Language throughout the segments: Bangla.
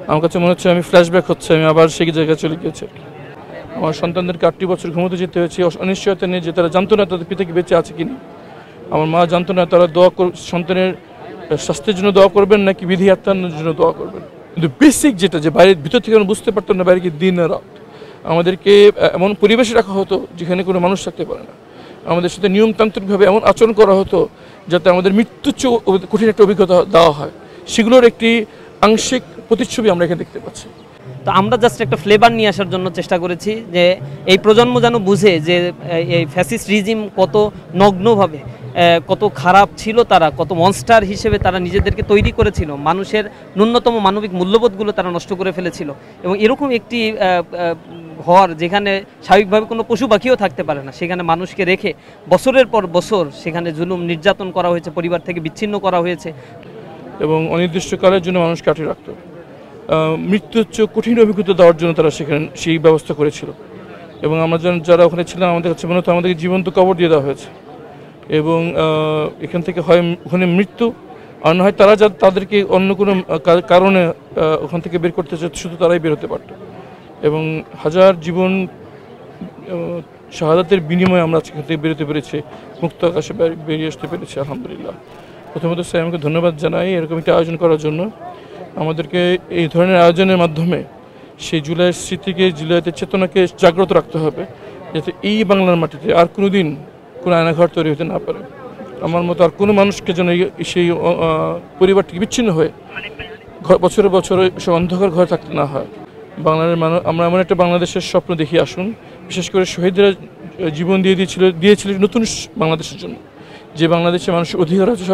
আমার কাছে মনে হচ্ছে আমি ফ্ল্যাশব্যাক হচ্ছে, আমি আবার সেই জায়গায় চলে গিয়েছি। আমার সন্তানদেরকে 8টি বছর ঘুমোতে যেতে হয়েছে অনিশ্চয়তা নিয়ে, যে তারা জানতো না তাদের পিতা কি বেঁচে আছে কিনা। আমার মা জানতো না তারা সন্তানের স্বাস্থ্যের জন্য দোয়া করবেন নাকি বিধি আত্মানোর জন্য দোয়া করবেন। কিন্তু বেসিক যেটা, যে বাইরের ভিতর থেকে আমরা বুঝতে পারতাম না বাইরে কি দিন রাত। আমাদেরকে এমন পরিবেশে রাখা হতো যেখানে কোনো মানুষ থাকতে পারে না। আমাদের সাথে নিয়মতান্ত্রিকভাবে এমন আচরণ করা হতো যাতে আমাদের মৃত্যুর চেয়ে কঠিন একটা অভিজ্ঞতা দেওয়া হয়। সেগুলোর একটি আংশিক প্রতিচ্ছবি আমরা এখানে দেখতে পাচ্ছি। তো আমরা জাস্ট একটা ফ্লেভার নিয়ে আসার জন্য চেষ্টা করেছি, যে এই প্রজন্ম যেন বুঝে যে এই ফ্যাসিস্ট রিজিম কত নগ্নভাবে, কত খারাপ ছিল, তারা কত মনস্টার হিসেবে তারা নিজেদেরকে তৈরি করেছিল, মানুষের ন্যূনতম মানবিক মূল্যবোধগুলো তারা নষ্ট করে ফেলেছিল। এবং এরকম একটি ঘর যেখানে স্বাভাবিকভাবে কোনো পশু পাখিও থাকতে পারে না, সেখানে মানুষকে রেখে বছরের পর বছর সেখানে জুলুম নির্যাতন করা হয়েছে, পরিবার থেকে বিচ্ছিন্ন করা হয়েছে এবং অনির্দিষ্টকালের জন্য মানুষ কাটে রাখত। মৃত্যুর চেয়ে কঠিন অভিজ্ঞতা দেওয়ার জন্য তারা সেখানে সেই ব্যবস্থা করেছিল। এবং আমরা যারা ওখানে ছিলাম, আমাদের কাছে মনে হতো আমাদেরকে জীবন্ত কবর দিয়ে দেওয়া হয়েছে। এবং এখান থেকে হয় ওখানে মৃত্যু, আর না হয় তারা তাদেরকে অন্য কোনো কারণে ওখান থেকে বের করতে চায়, শুধু তারাই বের হতে পারত। এবং হাজার জীবন শাহাদাতের বিনিময়ে আমরা সেখান থেকে বেরোতে পেরেছি, মুক্ত আকাশে বেরিয়ে আসতে পেরেছি, আলহামদুলিল্লাহ। প্রথমত স্যামকে ধন্যবাদ জানাই এরকম একটা আয়োজন করার জন্য। আমাদেরকে এই ধরনের আয়োজনের মাধ্যমে সেই জুলাইয়ের স্মৃতিকে, জুলাইয়ের চেতনাকে জাগ্রত রাখতে হবে, যাতে এই বাংলার মাটিতে আর কোনো দিন কোনো আয়নাঘর তৈরি হতে না পারে। আমার মতো আর কোনো মানুষকে যেন সেই পরিবার থেকে বিচ্ছিন্ন হয়ে বছরে বছরে সে অন্ধকার ঘরে থাকতে না হয়। আমরা এমন একটা বাংলাদেশের স্বপ্ন দেখি আসুন, বিশেষ করে শহীদরা জীবন দিয়েছিল নতুন বাংলাদেশের জন্য, যে বাংলাদেশের মানুষের অধিকার আছে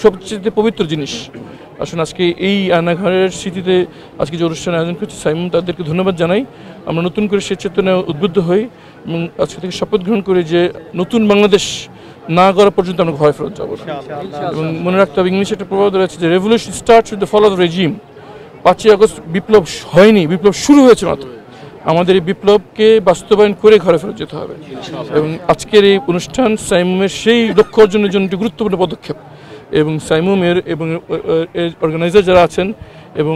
সবচেয়ে পবিত্র জিনিস। আসুন আজকে এই আয়নাঘরের স্মৃতিতে আজকে যে অনুষ্ঠানের আয়োজন করছি, সাইমুম তাদেরকে ধন্যবাদ জানাই। আমরা নতুন করে সে চেতনায় উদ্বুদ্ধ হই এবং আজকে থেকে শপথ গ্রহণ করি যে নতুন বাংলাদেশ না করা পর্যন্ত আমরা ঘরে ফেরত যাবো না। এবং মনে রাখতে হবে, ইংলিশে একটা প্রবাদ রয়েছে যে revolution starts with the fall of the regime. 5ই আগস্ট বিপ্লব হয়নি, বিপ্লব শুরু হয়েছে মাত্র। আমাদের এই বিপ্লবকে বাস্তবায়ন করে ঘরে ফেরত যেতে হবে। এবং আজকের এই অনুষ্ঠান সাইমুমের সেই লক্ষ্য অর্জনের জন্য একটি গুরুত্বপূর্ণ পদক্ষেপ। এবং সাইমুমের এবং অর্গানাইজার যারা আছেন এবং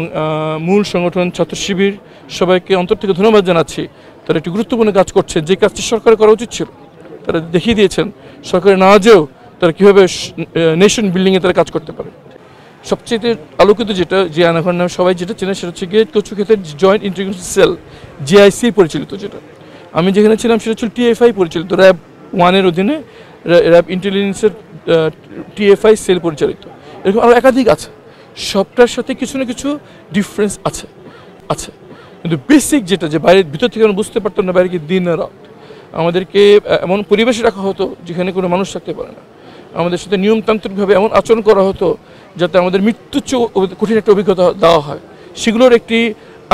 মূল সংগঠন ছাত্র শিবির সবাইকে অন্তর থেকে ধন্যবাদ জানাচ্ছি। তারা একটি গুরুত্বপূর্ণ কাজ করছে, যে কাজটি সরকার করা উচিত ছিল। তারা দেখিয়ে দিয়েছেন সরকারে না যেও তারা কীভাবে নেশন বিল্ডিংয়ে তারা কাজ করতে পারে। সবচেয়ে আলোকিত যেটা, যে আয়নাঘর নামে সবাই যেটা চেনে, সেটা হচ্ছে গিয়ে কচুক্ষেতের জয়েন্ট ইন্টিগ্রেশন সেল, JIC পরিচালিত। যেটা আমি যেখানে ছিলাম সেটা ছিল TFI পরিচালিত, র্যাব 1-এর অধীনে র্যাব ইন্টেলিজেন্সের TFI সেল পরিচালিত। এরকম আরও একাধিক আছে, সবটার সাথে কিছু না কিছু ডিফারেন্স আছে। কিন্তু বেসিক যেটা, যে বাইরের ভিতর থেকে আমরা বুঝতে পারতাম না বাইরে কি দিন রাত। আমাদেরকে এমন পরিবেশে রাখা হতো যেখানে কোনো মানুষ থাকতে পারে না। আমাদের সাথে নিয়মতান্ত্রিকভাবে এমন আচরণ করা হতো যাতে আমাদের মৃত্যুর চেয়ে কঠিন একটা অভিজ্ঞতা দেওয়া হয়। সেগুলোর একটি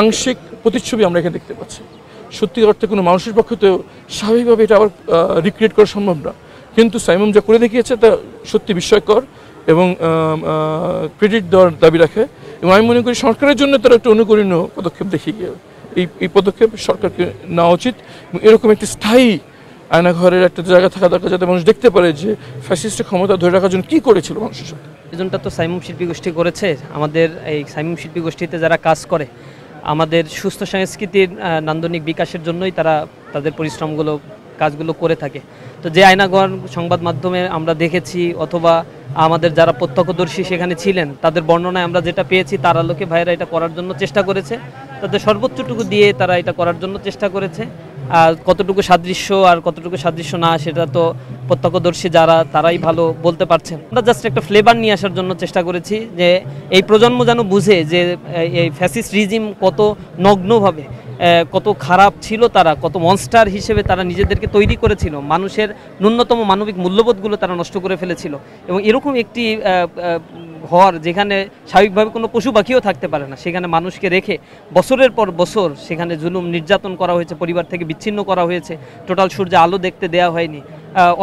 আংশিক প্রতিচ্ছবি আমরা এখানে দেখতে পাচ্ছি। সত্যি অর্থে কোনো মানুষের পক্ষে তো স্বাভাবিকভাবে এটা আবার রিক্রিয়েট করা সম্ভব না। কিন্তু সাইমুম যা করে দেখিয়েছে তা সত্যি বিস্ময়কর এবং ক্রেডিট দেওয়ার দাবি রাখে। এবং আমি মনে করি সরকারের জন্য তারা একটা অনুকরণীয় পদক্ষেপ দেখিয়ে গিয়ে এই পদক্ষেপ সরকারকে নেওয়া উচিত। এবং এরকম একটি স্থায়ী আয়নাঘরের একটা জায়গা থাকা দরকার, যাতে মানুষ দেখতে পারে যে ফ্যাসিস্টের ক্ষমতা ধরে রাখার জন্য কী করেছিল মানুষের সাথে। আয়োজনটা তো সাইমুম শিল্পী গোষ্ঠী করেছে। আমাদের এই সাইমুম শিল্পী গোষ্ঠীতে যারা কাজ করে, আমাদের সুস্থ সংস্কৃতির নান্দনিক বিকাশের জন্যই তারা তাদের কাজগুলো করে থাকে। তো যে আয়নাঘর সংবাদ মাধ্যমে আমরা দেখেছি, অথবা আমাদের যারা প্রত্যক্ষদর্শী সেখানে ছিলেন, তাদের বর্ণনায় আমরা যেটা পেয়েছি, তার আলোকে ভাইয়েরা এটা করার জন্য চেষ্টা করেছে। তাদের সর্বোচ্চটুকু দিয়ে তারা এটা করার জন্য চেষ্টা করেছে। আর কতটুকু সাদৃশ্য আর কতটুকু সাদৃশ্য না, সেটা তো প্রত্যক্ষদর্শী যারা, তারাই ভালো বলতে পারছেন। আমরা জাস্ট একটা ফ্লেভার নিয়ে আসার জন্য চেষ্টা করেছি, যে এই প্রজন্ম যেন বুঝে যে এই ফ্যাসিস্ট রিজিম কত নগ্নভাবে, কত খারাপ ছিল, তারা কত মনস্টার হিসেবে তারা নিজেদেরকে তৈরি করেছিল, মানুষের ন্যূনতম মানবিক মূল্যবোধগুলো তারা নষ্ট করে ফেলেছিল। এবং এরকম একটি ঘর যেখানে স্বাভাবিকভাবে কোনো পশু পাখিও থাকতে পারে না, সেখানে মানুষকে রেখে বছরের পর বছর সেখানে জুলুম নির্যাতন করা হয়েছে, পরিবার থেকে বিচ্ছিন্ন করা হয়েছে, টোটাল সূর্যে আলো দেখতে দেওয়া হয়নি।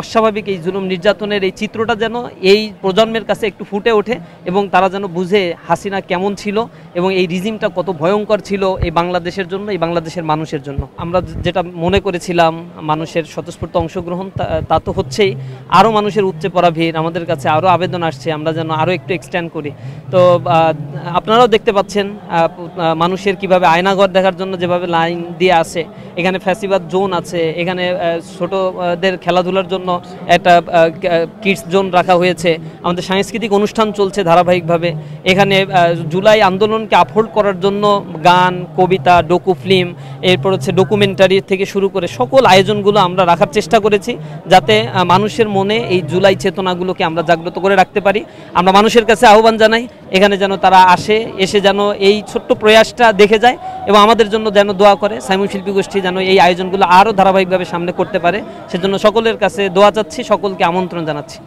অস্বাভাবিক এই জুলুম নির্যাতনের এই চিত্রটা যেন এই প্রজন্মের কাছে একটু ফুটে ওঠে এবং তারা যেন বুঝে হাসিনা কেমন ছিল এবং এই রিজিমটা কত ভয়ঙ্কর ছিল এই বাংলাদেশের জন্য, এই বাংলাদেশের মানুষের জন্য। আমরা যেটা মনে করেছিলাম মানুষের স্বতঃস্ফূর্ত অংশগ্রহণ, তা তো হচ্ছেই, আরও মানুষের উপচে পড়া ভিড়, আমাদের কাছে আরও আবেদন আসছে, আমরা যেন আরও একটু স্ট্যান্ড করি। তো আপনারাও দেখতে পাচ্ছেন মানুষের কিভাবে আয়নাঘর দেখার জন্য যেভাবে লাইন দিয়ে আসে, এখানে ফ্যাসিবাদ জোন আছে, এখানে ছোটদের খেলাধুলার জন্য একটা কিডস জোন রাখা হয়েছে, আমাদের সাংস্কৃতিক অনুষ্ঠান চলছে ধারাবাহিকভাবে, এখানে জুলাই আন্দোলনকে আপহোল্ড করার জন্য গান, কবিতা, ডকু ফিল্ম, এরপর হচ্ছে ডকুমেন্টারি থেকে শুরু করে সকল আয়োজনগুলো আমরা রাখার চেষ্টা করেছি, যাতে মানুষের মনে এই জুলাই চেতনাগুলোকে আমরা জাগ্রত করে রাখতে পারি। আমরা মানুষের কাছে আহ্বান জানাই এখানে যেন তারা এসে যেন এই ছোট্ট প্রয়াসটা দেখে যায় এবং আমাদের জন্য যেন দোয়া করে। সাইমুম শিল্পী গোষ্ঠী যেন এই আয়োজনগুলো আরও ধারাবাহিকভাবে সামনে করতে পারে, সেজন্য সকলের কাছে দোয়া চাচ্ছি, সকলকে আমন্ত্রণ জানাচ্ছি।